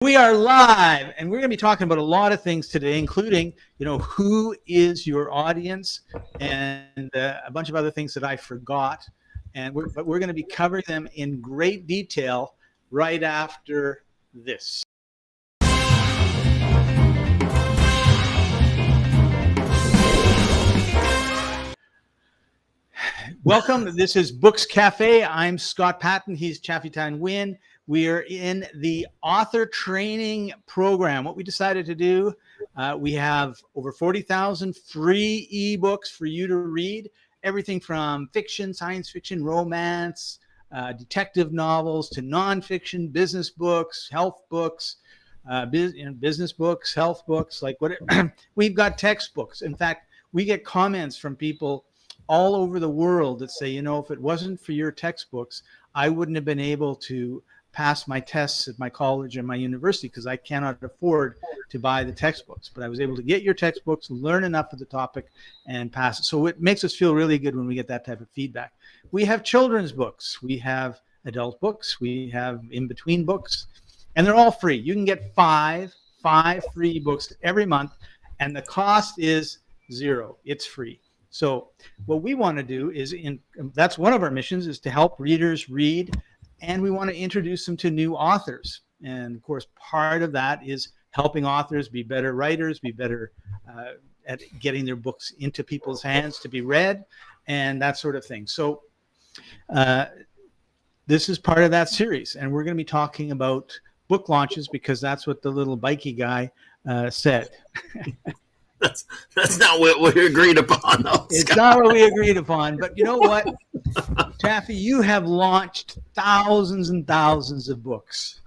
We are live, and we're going to be talking about a lot of things today, including, who is your audience, and a bunch of other things that I forgot. But we're going to be covering them in great detail right after this. Welcome. This is Books Cafe. I'm Scott Paton. He's Chaffee-Thanh Nguyen. We are in the author training program. What we decided to do, we have over 40,000 free ebooks for you to read. Everything from fiction, science fiction, romance, detective novels, to nonfiction, business books, health books, business books, health books. We've got textbooks. In fact, we get comments from people all over the world that say, if it wasn't for your textbooks, I wouldn't have been able to pass my tests at my college and my university because I cannot afford to buy the textbooks. But I was able to get your textbooks, learn enough of the topic, and pass it. So it makes us feel really good when we get that type of feedback. We have children's books. We have adult books. We have in-between books. And they're all free. You can get five free books every month, and the cost is zero. It's free. So what we want to do is, that's one of our missions, is to help readers read, and we want to introduce them to new authors. And of course, part of that is helping authors be better writers, be better at getting their books into people's hands to be read, and that sort of thing. So this is part of that series, and we're going to be talking about book launches because that's what the little bikey guy said. That's not what we agreed upon, though, It's not what we agreed upon, but you know what, Chaffee, you have launched thousands and thousands of books,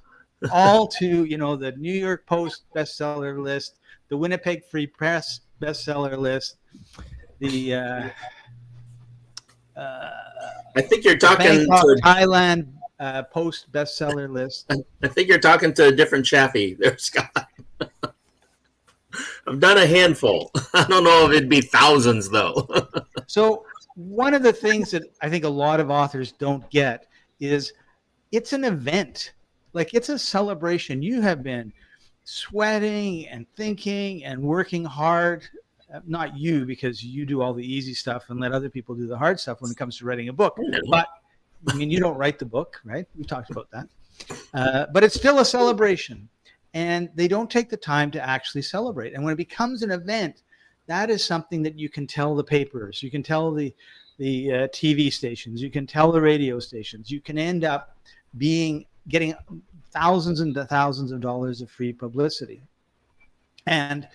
all to, the New York Post bestseller list, the Winnipeg Free Press bestseller list, the I think you're talking to Thailand Post bestseller list. I think you're talking to a different Chaffee there, Scott. I've done a handful. I don't know if it'd be thousands, though. So one of the things that I think a lot of authors don't get is it's an event. Like, it's a celebration. You have been sweating and thinking and working hard. Not you, because you do all the easy stuff and let other people do the hard stuff when it comes to writing a book. But, you don't write the book, right? We talked about that. But it's still a celebration. And they don't take the time to actually celebrate. And when it becomes an event, that is something that you can tell the papers, you can tell the TV stations, you can tell the radio stations. You can end up getting thousands and thousands of dollars of free publicity. And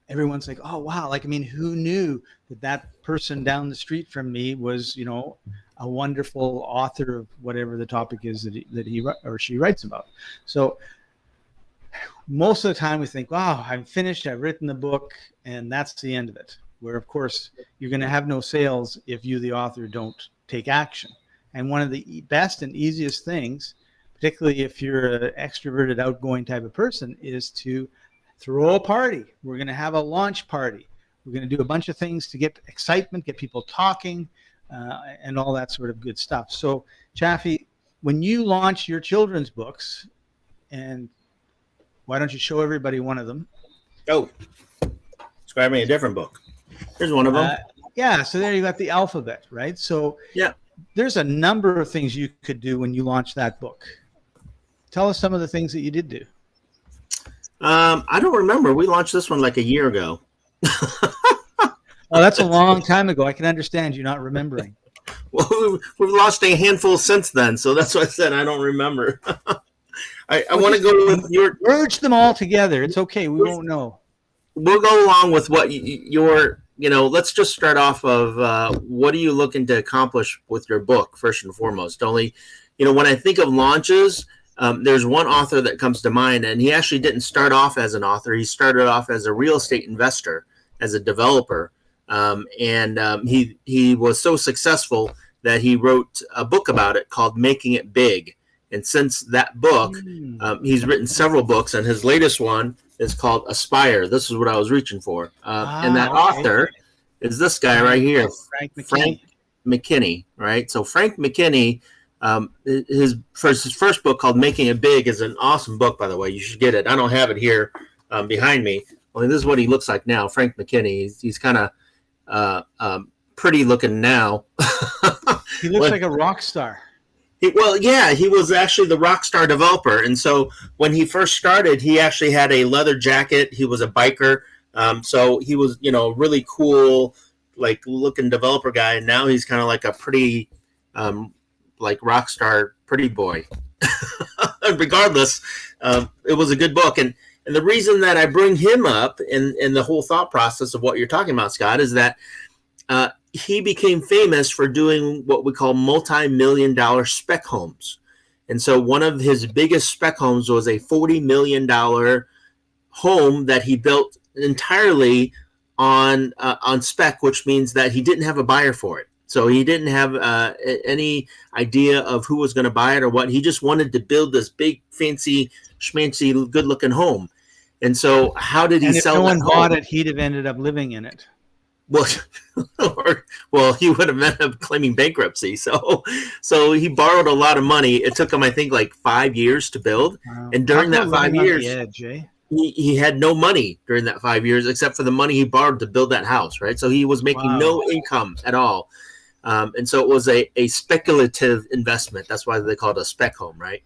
everyone's like, oh, wow. Who knew that person down the street from me was, a wonderful author of whatever the topic is that he or she writes about. So most of the time we think, wow, I'm finished, I've written the book, and that's the end of it. Where, of course, you're going to have no sales if you, the author, don't take action. And one of the best and easiest things, particularly if you're an extroverted, outgoing type of person, is to throw a party. We're going to have a launch party. We're going to do a bunch of things to get excitement, get people talking, and all that sort of good stuff. So, Chaffee, when you launch your children's books, and why don't you show everybody one of them? Oh, describe me a different book. Here's one of them. Yeah, so there you got the alphabet, right? So yeah, there's a number of things you could do when you launch that book. Tell us some of the things that you did do. I don't remember. We launched this one like a year ago. Oh, that's a long time ago. I can understand you not remembering. Well, we've launched a handful since then, so that's why I said I don't remember. I want to go with your... Merge them all together. It's okay. We won't know. We'll go along with what your... let's just start off of what are you looking to accomplish with your book, first and foremost. Only, when I think of launches, there's one author that comes to mind, and he actually didn't start off as an author. He started off as a real estate investor, as a developer. He was so successful that he wrote a book about it called Making It Big. And since that book, he's written several books, and his latest one is called Aspire. This is what I was reaching for. And that author is this guy right here, Frank McKinney, right? So Frank McKinney His first book called Making It Big is an awesome book, by the way. You should get it. I don't have it here behind me. Only this is what he looks like now, Frank McKinney. He's kind of pretty looking now. He looks like a rock star. He was actually the rock star developer. And so when he first started, he actually had a leather jacket. He was a biker. So he was, really cool, like looking developer guy. And now he's kind of like a pretty, like rock star pretty boy. Regardless, it was a good book. And the reason that I bring him up in the whole thought process of what you're talking about, Scott, is that he became famous for doing what we call multi-million-dollar spec homes. And so one of his biggest spec homes was a $40 million home that he built entirely on spec, which means that he didn't have a buyer for it. So he didn't have any idea of who was going to buy it or what. He just wanted to build this big, fancy, schmancy, good-looking home. And so how did he sell it? If no one bought it, he'd have ended up living in it. Well, he would have ended up claiming bankruptcy. So he borrowed a lot of money. It took him, I think, like 5 years to build. Wow. And during that 5 years, he had no money during that 5 years except for the money he borrowed to build that house, right? So he was making no income at all. And so it was a speculative investment. That's why they call it a spec home, right?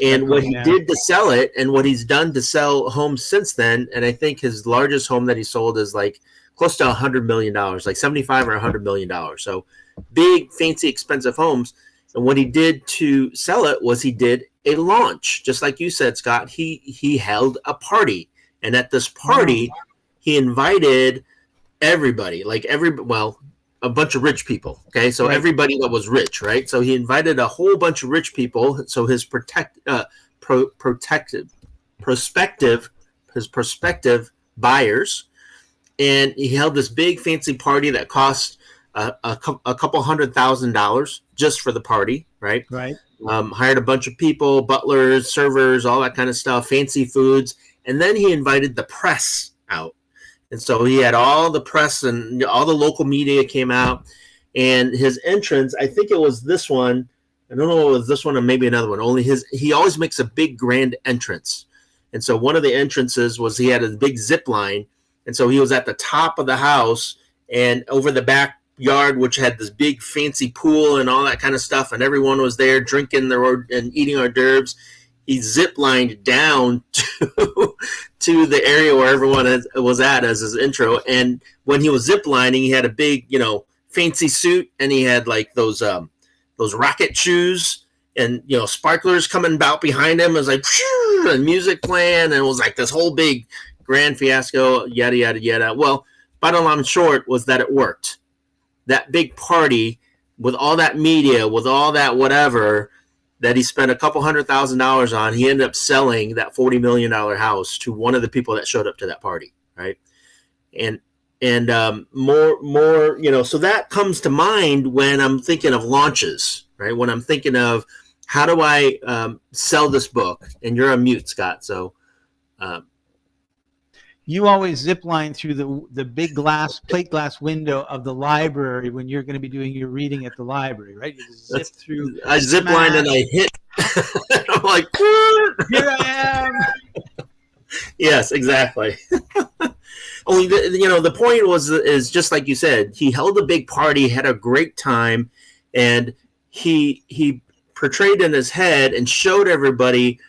And what he did to sell it and what he's done to sell homes since then, and I think his largest home that he sold is like close to $100 million, like 75 or $100 million. So big, fancy, expensive homes. And what he did to sell it was he did a launch. Just like you said, Scott, he held a party. And at this party, he invited everybody, a bunch of rich people. Okay. So everybody that was rich, right? So he invited a whole bunch of rich people. So his prospective buyers. And he held this big fancy party that cost a couple $100,000 just for the party, right? Right. Hired a bunch of people, butlers, servers, all that kind of stuff, fancy foods. And then he invited the press out. And so he had all the press and all the local media came out. And his entrance, I think it was this one. I don't know if it was this one or maybe another one. He always makes a big grand entrance. And so one of the entrances was he had a big zip line. And so he was at the top of the house and over the backyard, which had this big fancy pool and all that kind of stuff. And everyone was there drinking and eating hors d'oeuvres. He zip-lined down to the area where everyone was at as his intro. And when he was zip-lining, he had a big, fancy suit. And he had like those rocket shoes and, sparklers coming about behind him. It was like, and music playing. And it was like this whole big grand fiasco, yada, yada, yada. Well, bottom line short was that it worked. That big party with all that media, with all that whatever that he spent a couple $100,000 on, he ended up selling that $40 million house to one of the people that showed up to that party, right? And more, so that comes to mind when I'm thinking of launches, right? When I'm thinking of how do I sell this book? And you're on mute, Scott, so... You always zip line through the big plate glass window of the library when you're going to be doing your reading at the librry, right? You zip through. I zip line and I hit. I'm like, here I am. Yes, exactly. Only the point is just like you said. He held a big party, had a great time, and he portrayed in his head and showed everybody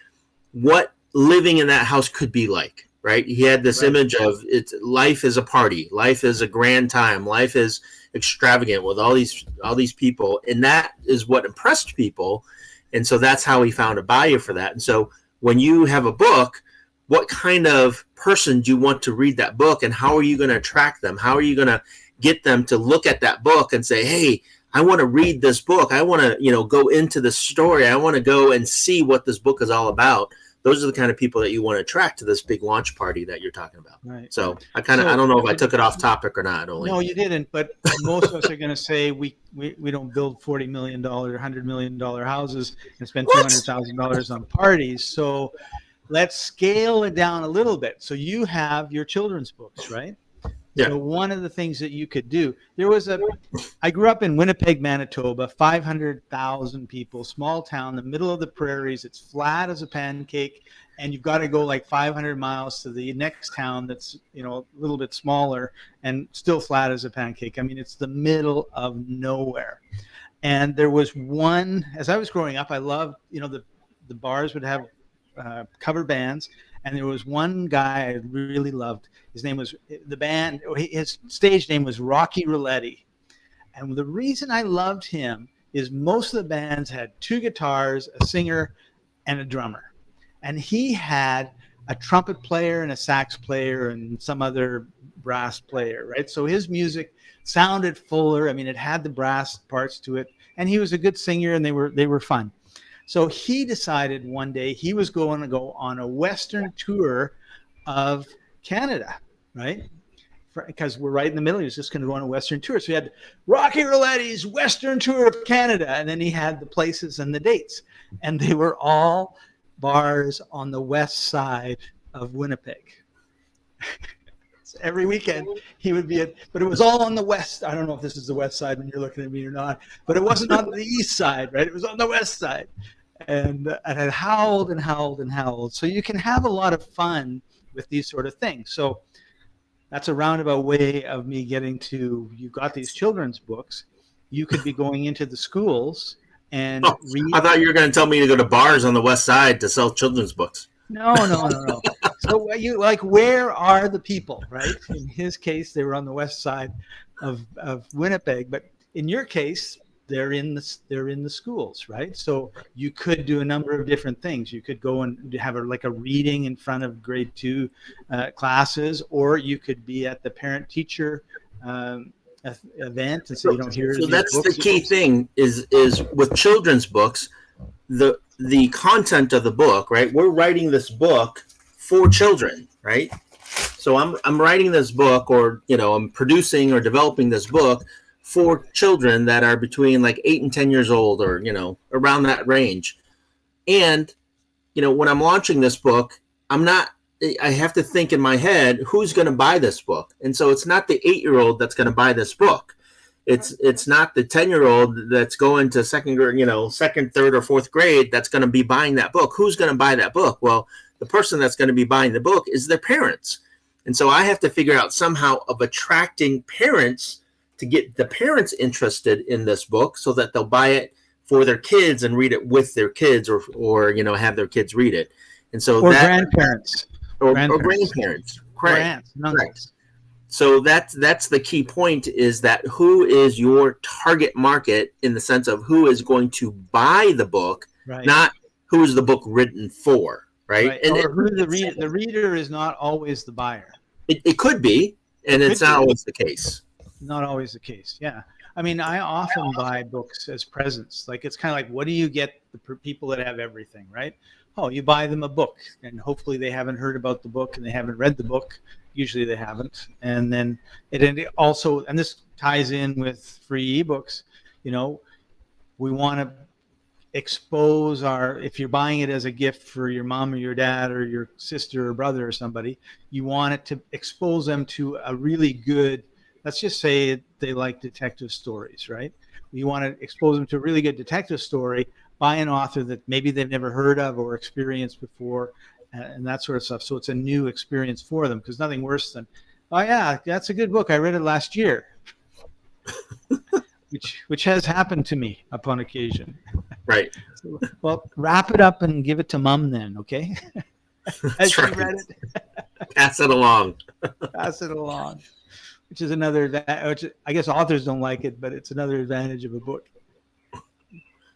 what living in that house could be like. Right. He had this image of life is a party. Life is a grand time. Life is extravagant with all these people. And that is what impressed people. And so that's how he found a buyer for that. And so when you have a book, what kind of person do you want to read that book? And how are you going to attract them? How are you going to get them to look at that book and say, hey, I want to read this book. I want to, go into the story. I want to go and see what this book is all about. Those are the kind of people that you want to attract to this big launch party that you're talking about. Right. So I don't know if I took it off topic or not. No, you didn't. But most of us are going to say we don't build $40 million, $100 million houses and spend $200,000 on parties. So let's scale it down a little bit. So you have your children's books, right? Yeah. So one of the things that you could do, I grew up in Winnipeg, Manitoba, 500,000 people, small town, the middle of the prairies. It's flat as a pancake, and you've got to go like 500 miles to the next town that's, a little bit smaller and still flat as a pancake. I mean, it's the middle of nowhere. And there was one, as I was growing up, I loved, the bars would have cover bands. And there was one guy I really loved. His name was his stage name was Rocky Roulette. And the reason I loved him is most of the bands had two guitars, a singer, and a drummer. And he had a trumpet player and a sax player and some other brass player, right? So his music sounded fuller. I mean, it had the brass parts to it. And he was a good singer, and they were fun. So he decided one day he was going to go on a Western tour of Canada, right? Because we're right in the middle. He was just going to go on a Western tour. So he had Rocky Roulette's Western tour of Canada. And then he had the places and the dates. And they were all bars on the west side of Winnipeg. So every weekend he would be but it was all on the west. I don't know if this is the west side when you're looking at me or not, but it wasn't on the east side, right? It was on the west side. And I howled and howled and howled. So you can have a lot of fun with these sort of things. So that's a roundabout way of me getting to, you've got these children's books. You could be going into the schools and read. I thought you were going to tell me to go to bars on the west side to sell children's books. No. So where are the people, right? In his case, they were on the west side of Winnipeg. But in your case, they're in the schools, right? So you could do a number of different things. You could go and have a reading in front of grade 2 classes, or you could be at the parent-teacher event, and so you don't hear. So that's the key thing is with children's books, the content of the book, right? We're writing this book for children, right? So I'm writing this book, or I'm producing or developing this book for children that are between 8 and 10 years old, or around that range. And when I'm launching this book, I have to think in my head, who's going to buy this book? And so it's not the 8-year-old that's going to buy this book. It's not the 10-year-old that's going to second, third, or fourth grade that's going to be buying that book. Who's going to buy that book? Well, the person that's going to be buying the book is their parents. And so I have to figure out somehow of attracting parents to get the parents interested in this book so that they'll buy it for their kids and read it with their kids, or have their kids read it. And so grandparents. Or grandparents. Correct. So that's the key point, is that who is your target market in the sense of who is going to buy the book, right, not who is the book written for, right? And the reader is not always the buyer. It could be, and it's not always the case. Not always the case, yeah. I mean, I often buy books as presents. It's kind of like, what do you get the people that have everything, right? Oh, you buy them a book, and hopefully they haven't heard about the book and they haven't read the book. Usually they haven't. And then it also, and this ties in with free ebooks, we want to expose if you're buying it as a gift for your mom or your dad or your sister or brother or somebody, you want it to expose them to a really good, let's just say they like detective stories, right? You want to expose them to a really good detective story by an author that maybe they've never heard of or experienced before, and that sort of stuff. So it's a new experience for them, because nothing worse than, oh yeah, that's a good book, I read it last year, which has happened to me upon occasion. Right. So, well, wrap it up and give it to mom then, okay? As she read it. Pass it along. Pass it along. Which is another, which I guess authors don't like it, but it's another advantage of a book.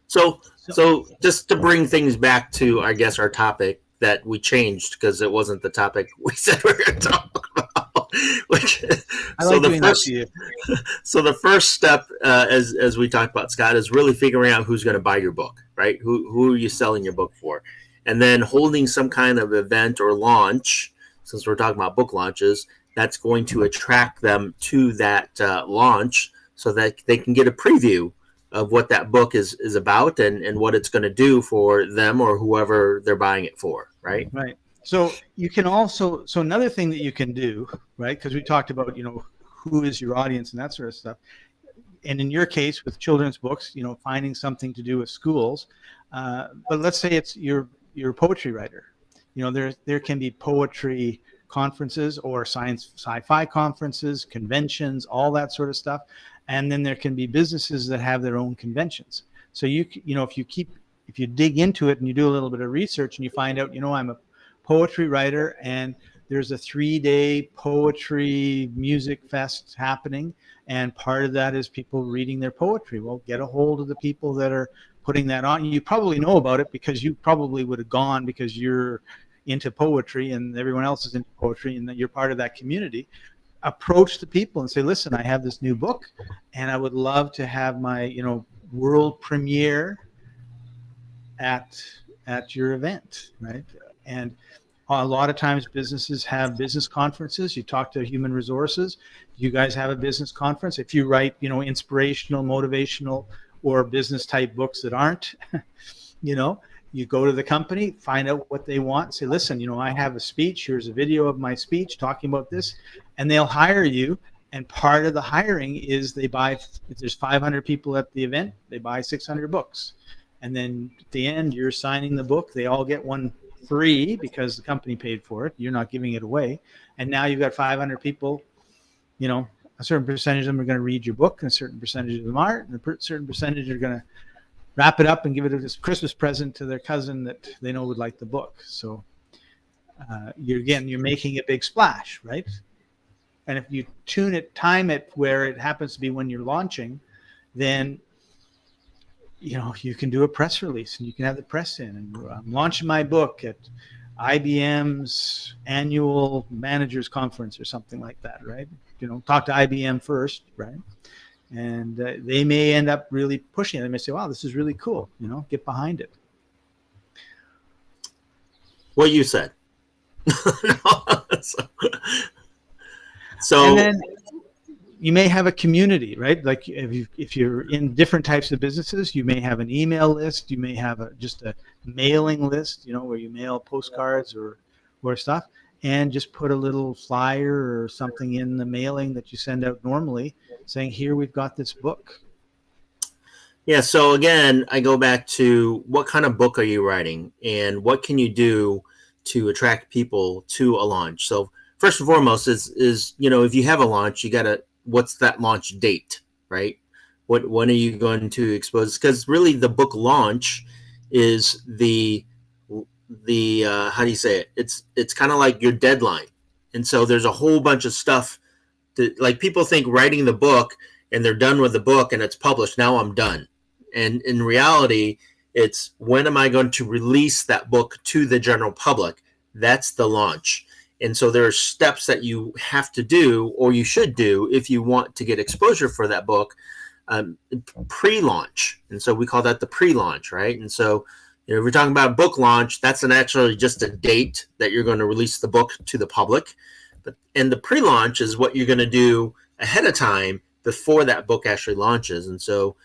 So just to bring things back to, I guess, our topic that we changed because it wasn't the topic we said we were going to talk about. So the first step, as we talked about, Scott, is really figuring out who's going to buy your book, right? Who are you selling your book for? And then holding some kind of event or launch, since we're talking about book launches, that's going to attract them to that launch so that they can get a preview of what that book is about and what it's going to do for them or whoever they're buying it for, right? Right. So you can also, so another thing that you can do, right? Because we talked about, who is your audience and that sort of stuff. And in your case with children's books, finding something to do with schools. But let's say it's you're a poetry writer. There can be poetry conferences or sci-fi conferences, conventions, all that sort of stuff. And then there can be businesses that have their own conventions. So if you dig into it and you do a little bit of research and you find out, I'm a poetry writer and there's a 3-day poetry music fest happening, and part of that is people reading their poetry. Well, get a hold of the people that are putting that on. You probably know about it because you probably would have gone because you're into poetry and everyone else is into poetry and that you're part of that community. Approach the people and say, listen, I have this new book and I would love to have my world premiere at your event, right? And a lot of times businesses have business conferences. You talk to human resources. You guys have a business conference. If you write, inspirational, motivational, or business type books that aren't, you go to the company, find out what they want, say, listen, I have a speech. Here's a video of my speech talking about this, and they'll hire you. And part of the hiring is they buy, if there's 500 people at the event, they buy 600 books. And then at the end, you're signing the book. They all get one free because the company paid for it. You're not giving it away. And now you've got 500 people, a certain percentage of them are going to read your book and a certain percentage of them aren't. And a certain percentage are going to wrap it up and give it as a Christmas present to their cousin that they know would like the book. So you're making a big splash, right? And if you time it where it happens to be when you're launching, then you can do a press release and you can have the press in and I'm launching my book at IBM's annual managers conference or something like that, right? Talk to IBM first, right? And they may end up really pushing it. They may say, wow, this is really cool. Get behind it. What you said. So and then you may have a community, right? Like if you're in different types of businesses, you may have an email list. You may have just a mailing list, where you mail postcards or stuff, and just put a little flyer or something in the mailing that you send out normally saying, here, we've got this book. Yeah. So again, I go back to what kind of book are you writing and what can you do to attract people to a launch? So first and foremost is if you have a launch, you got to, what's that launch date, right? When are you going to expose? Because really the book launch is the how do you say it? It's kind of like your deadline. And so there's a whole bunch of stuff that, like, people think writing the book and they're done with the book and it's published. Now I'm done. And in reality, it's when am I going to release that book to the general public? That's the launch. And so there are steps that you have to do or you should do if you want to get exposure for that book pre-launch. And so we call that the pre-launch, right? And so if we're talking about book launch, that's actually just a date that you're going to release the book to the public. And the pre-launch is what you're going to do ahead of time before that book actually launches. And so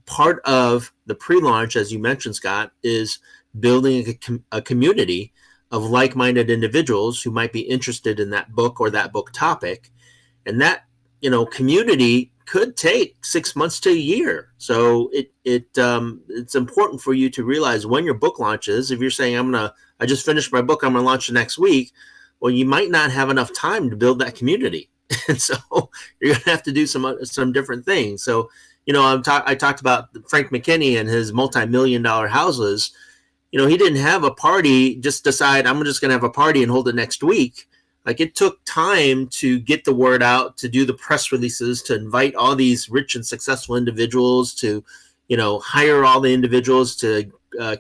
part of the pre-launch, as you mentioned, Scott, is building a community of like-minded individuals who might be interested in that book or that book topic. And that, community could take 6 months to a year. So it's important for you to realize when your book launches. If you're saying, I just finished my book, I'm going to launch it next week. Well, you might not have enough time to build that community. And so you're going to have to do some different things. So, I talked about Frank McKinney and his multi-million-dollar houses. He didn't have a party, just decide I'm just going to have a party and hold it next week. Like, it took time to get the word out, to do the press releases, to invite all these rich and successful individuals, to, hire all the individuals to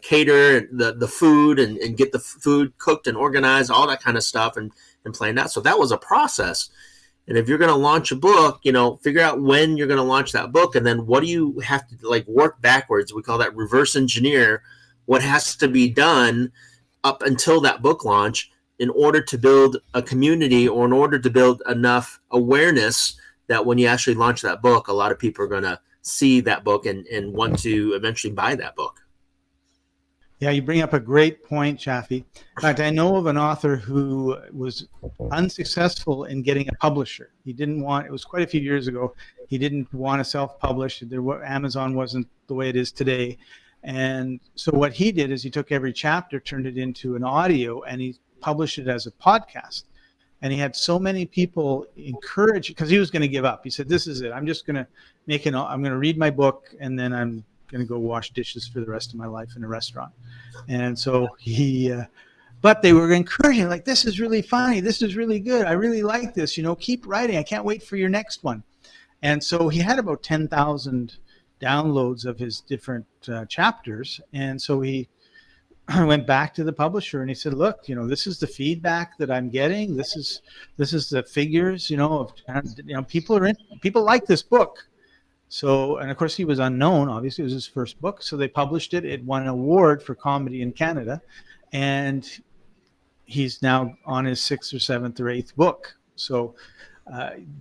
cater the food and get the food cooked and organized, all that kind of stuff and planned out. So that was a process. And if you're going to launch a book, figure out when you're going to launch that book. And then what do you have to work backwards? We call that reverse engineer what has to be done up until that book launch in order to build a community or in order to build enough awareness that when you actually launch that book, a lot of people are going to see that book and want to eventually buy that book. Yeah, you bring up a great point, Chaffee. In fact, I know of an author who was unsuccessful in getting a publisher. He didn't want, it was quite a few years ago, he didn't want to self-publish. Amazon wasn't the way it is today. And so what he did is he took every chapter, turned it into an audio, and he published it as a podcast. And he had so many people encourage, because he was going to give up. He said, "This is it. I'm just going to I'm going to read my book, and then I'm going to go wash dishes for the rest of my life in a restaurant." And so but they were encouraging, like, "This is really funny. This is really good. I really like this. Keep writing. I can't wait for your next one." And so he had about 10,000 downloads of his different chapters. And so he went back to the publisher and he said, "Look, this is the feedback that I'm getting. This is the figures, people like this book." So, and of course he was unknown, obviously it was his first book. So they published it. It won an award for comedy in Canada. And he's now on his 6th or 7th or 8th book. So,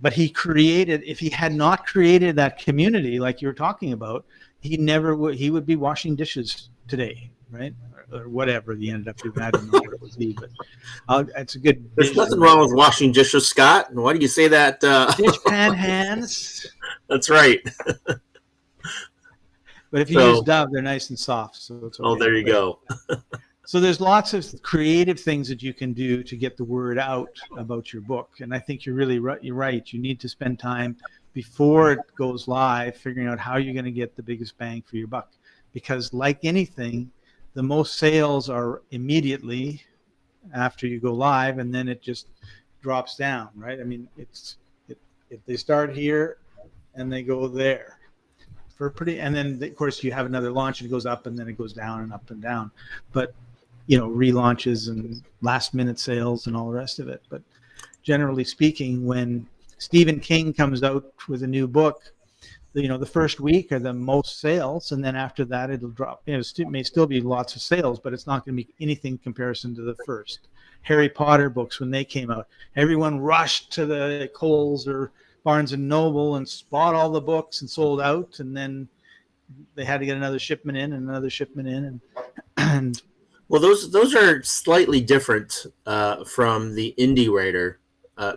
but if he had not created that community, like you were talking about, he would be washing dishes today, right? Or whatever he ended up doing. I don't know what it would be, but it's a good. There's nothing wrong with washing dishes, Scott. Why do you say that? Dishpan hands. That's right. But if you use Dove, they're nice and soft. So it's okay. Oh, there you go. So there's lots of creative things that you can do to get the word out about your book. And I think you're really right. You're right. You need to spend time before it goes live figuring out how you're going to get the biggest bang for your buck. Because like anything, the most sales are immediately after you go live, and then it just drops down, right? I mean, if they start here and they go there and then of course you have another launch and it goes up and then it goes down and up and down. But relaunches and last minute sales and all the rest of it. But generally speaking, when Stephen King comes out with a new book, the first week are the most sales, and then after that it'll drop. It may still be lots of sales, but it's not going to be anything in comparison to the first. Harry Potter books, when they came out, everyone rushed to the Kohl's or Barnes and Noble and bought all the books and sold out, and then they had to get another shipment in and another shipment in, and well, those are slightly different from the indie writer.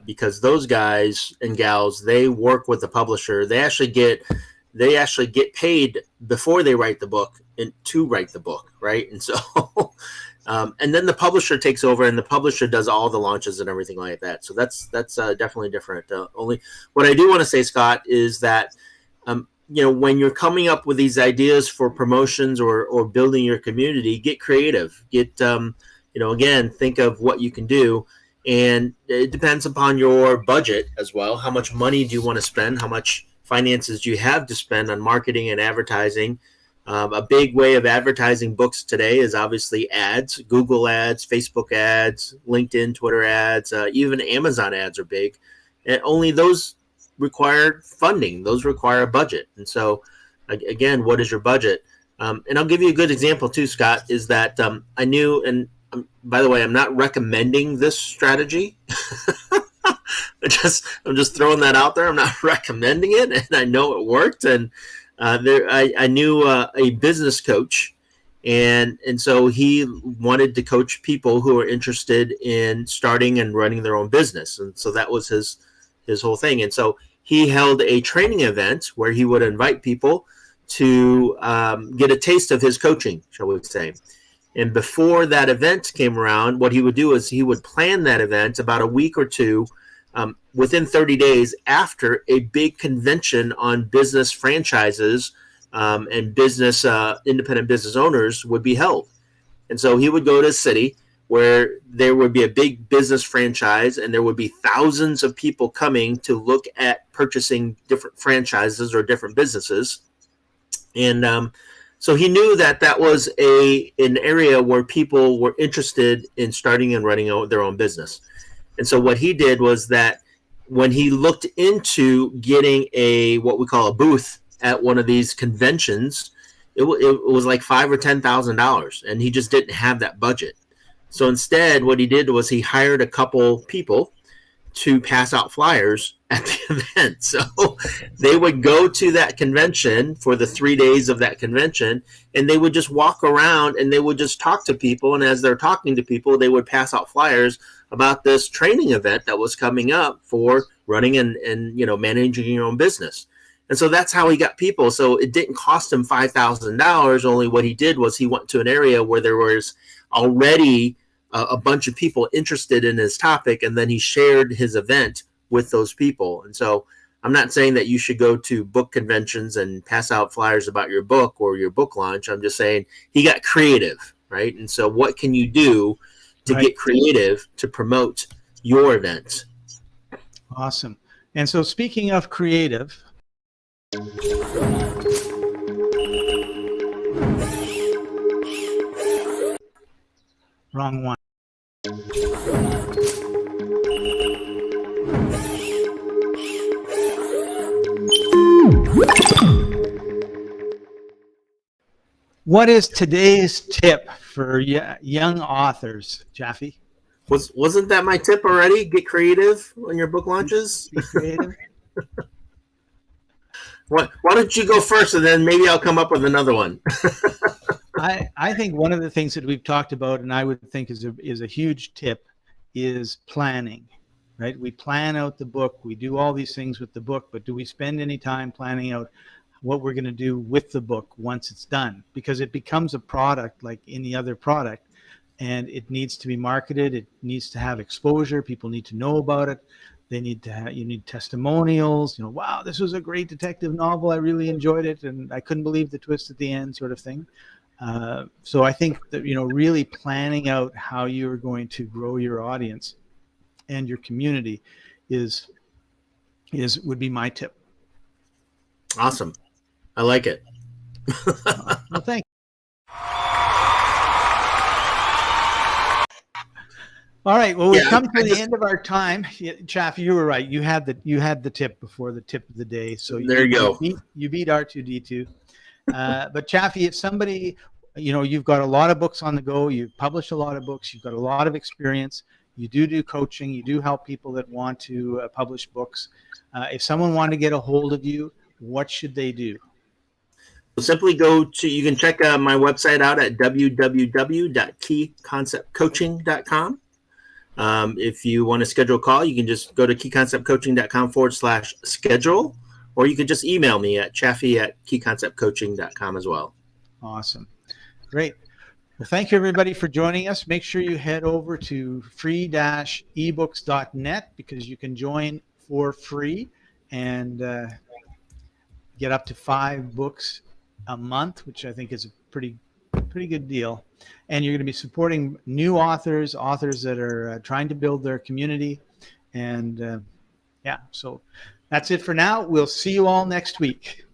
Because those guys and gals, they work with the publisher. They actually get paid before they write the book and to write the book, right? And so, and then the publisher takes over, and the publisher does all the launches and everything like that. So that's definitely different. Only what I do want to say, Scott, is that when you're coming up with these ideas for promotions or building your community, get creative. Get again, think of what you can do. And it depends upon your budget as well. How much money do you want to spend? How much finances do you have to spend on marketing and advertising? A big way of advertising books today is obviously ads, Google ads, Facebook ads, LinkedIn, Twitter ads, even Amazon ads are big. And only those require funding. Those require a budget. And so, again, what is your budget? And I'll give you a good example too, Scott, is that I knew, and by the way, I'm not recommending this strategy. I'm just throwing that out there. I'm not recommending it, and I know it worked. And I knew a business coach, and so he wanted to coach people who are interested in starting and running their own business, and so that was his whole thing. And so he held a training event where he would invite people to get a taste of his coaching, shall we say. And before that event came around, what he would do is he would plan that event about a week or two within 30 days after a big convention on business franchises and business independent business owners would be held. And so he would go to a city where there would be a big business franchise and there would be thousands of people coming to look at purchasing different franchises or different businesses. And so he knew that was an area where people were interested in starting and running their own business. And so what he did was that when he looked into getting what we call a booth at one of these conventions, it was like $5,000 or $10,000, and he just didn't have that budget. So instead, what he did was he hired a couple people to pass out flyers at the event. So they would go to that convention for the 3 days of that convention, and they would just walk around and they would just talk to people. And as they're talking to people, they would pass out flyers about this training event that was coming up for running and managing your own business. And so that's how he got people. So it didn't cost him $5,000. Only what he did was he went to an area where there was already a bunch of people interested in his topic, and then he shared his event with those people. And so I'm not saying that you should go to book conventions and pass out flyers about your book or your book launch. I'm just saying he got creative, right? And so what can you do to get creative to promote your event? Awesome. And so speaking of creative, wrong one. What is today's tip for young authors, Chaffee? Wasn't that my tip already? Get creative on your book launches. Be creative. Why don't you go first, and then maybe I'll come up with another one. I think one of the things that we've talked about, and I would think is a huge tip, is planning. Right? We plan out the book. We do all these things with the book, but do we spend any time planning out what we're going to do with the book once it's done? Because it becomes a product like any other product, and it needs to be marketed. It needs to have exposure. People need to know about it. They need to have, you need testimonials, wow, this was a great detective novel. I really enjoyed it, and I couldn't believe the twist at the end, sort of thing. So I think that, really planning out how you're going to grow your audience and your community would be my tip. Awesome. I like it. Well, thank you. All right. Well, we've come to the end of our time. Chaffee, you were right. You had the tip before the tip of the day. So there you go. You beat R2D2. But Chaffee, if somebody, you've got a lot of books on the go. You've published a lot of books. You've got a lot of experience. You do coaching. You do help people that want to publish books. If someone wanted to get a hold of you, what should they do? Simply you can check my website out at www.keyconceptcoaching.com. If you want to schedule a call, you can just go to keyconceptcoaching.com/schedule, or you can just email me at chaffee@keyconceptcoaching.com as well. Awesome. Great. Well, thank you everybody for joining us. Make sure you head over to free-ebooks.net because you can join for free and get up to 5 books a month, which I think is a pretty good deal. And you're going to be supporting new authors that are trying to build their community. And so that's it for now. We'll see you all next week.